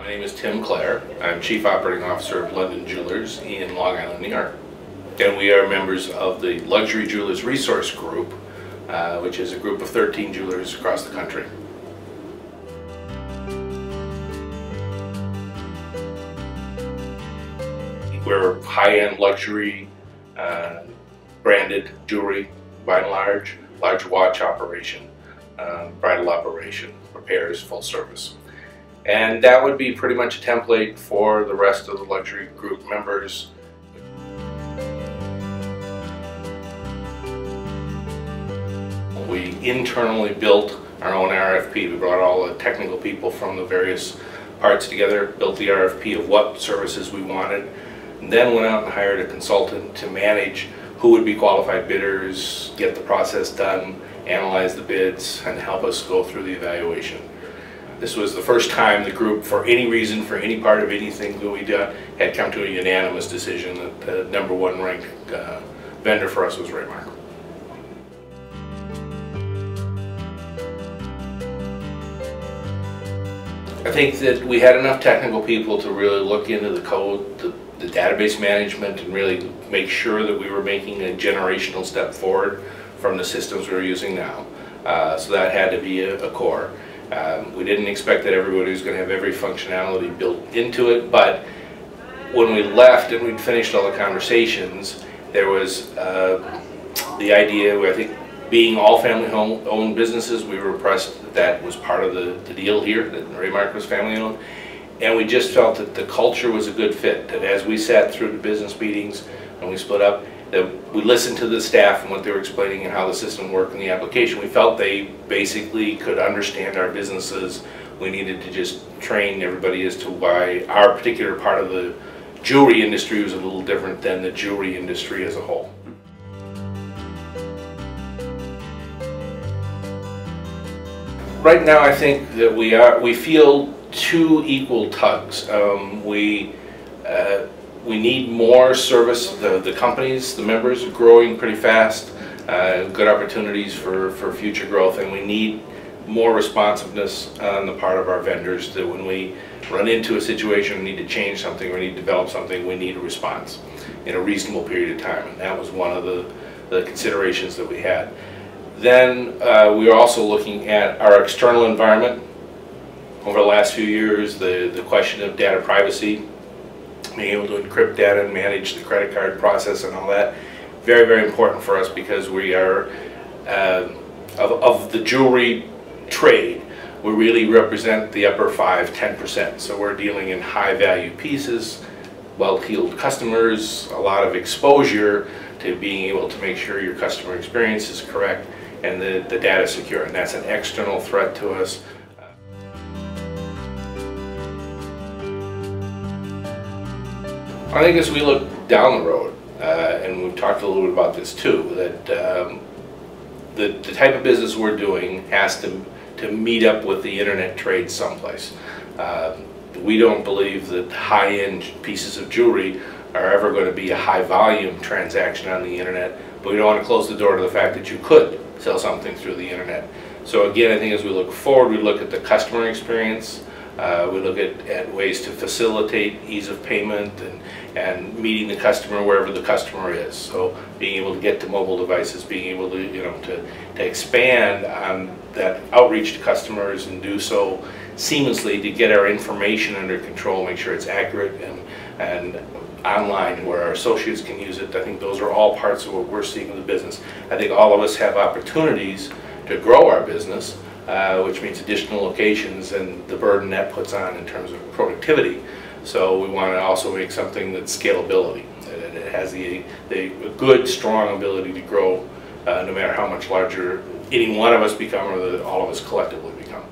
My name is Tim Clare. I'm Chief Operating Officer of London Jewelers in Long Island, New York. And we are members of the Luxury Jewelers Resource Group, which is a group of 13 jewelers across the country. We're high-end luxury branded jewelry by and large watch operation, bridal operation, repairs, full service. And that would be pretty much a template for the rest of the luxury group members. We internally built our own RFP. We brought all the technical people from the various parts together, built the RFP of what services we wanted, and then went out and hired a consultant to manage who would be qualified bidders, get the process done, analyze the bids, and help us go through the evaluation. This was the first time the group, for any reason, for any part of anything that we did, had come to a unanimous decision that the #1 ranked vendor for us was Raymark. I think that we had enough technical people to really look into the code, the database management, and really make sure that we were making a generational step forward from the systems we were using now. So that had to be a core. We didn't expect that everybody was going to have every functionality built into it, but when we left and we'd finished all the conversations, there was the idea, I think, being all family-owned businesses, we were impressed that that was part of the deal here, that Raymark was family-owned. And we just felt that the culture was a good fit, that as we sat through the business meetings and we split up, that we listened to the staff and what they were explaining and how the system worked in the application. We felt they basically could understand our businesses. We needed to just train everybody as to why our particular part of the jewelry industry was a little different than the jewelry industry as a whole. Right now, I think that we feel two equal tugs. We need more service. The companies, the members are growing pretty fast, good opportunities for future growth, and we need more responsiveness on the part of our vendors, that when we run into a situation, we need to change something, we need to develop something, we need a response in a reasonable period of time, and that was one of the considerations that we had. Then we are also looking at our external environment. Over the last few years, the question of data privacy, being able to encrypt data and manage the credit card process and all that, very, very important for us, because we are, of the jewelry trade, we really represent the upper 5–10%. So we're dealing in high value pieces, well-heeled customers, a lot of exposure to being able to make sure your customer experience is correct and the data is secure, and that's an external threat to us. I think as we look down the road, and we've talked a little bit about this too, that the type of business we're doing has to meet up with the internet trade someplace. We don't believe that high-end pieces of jewelry are ever going to be a high-volume transaction on the internet, but we don't want to close the door to the fact that you could sell something through the internet. So again, I think as we look forward, we look at the customer experience. We look at ways to facilitate ease of payment and meeting the customer wherever the customer is. So being able to get to mobile devices, being able to expand on that outreach to customers and do so seamlessly to get our information under control, make sure it's accurate and online where our associates can use it. I think those are all parts of what we're seeing in the business. I think all of us have opportunities to grow our business, which means additional locations and the burden that puts on in terms of productivity. So we want to also make something that's scalability, that it has a good, strong ability to grow no matter how much larger any one of us become or that all of us collectively become.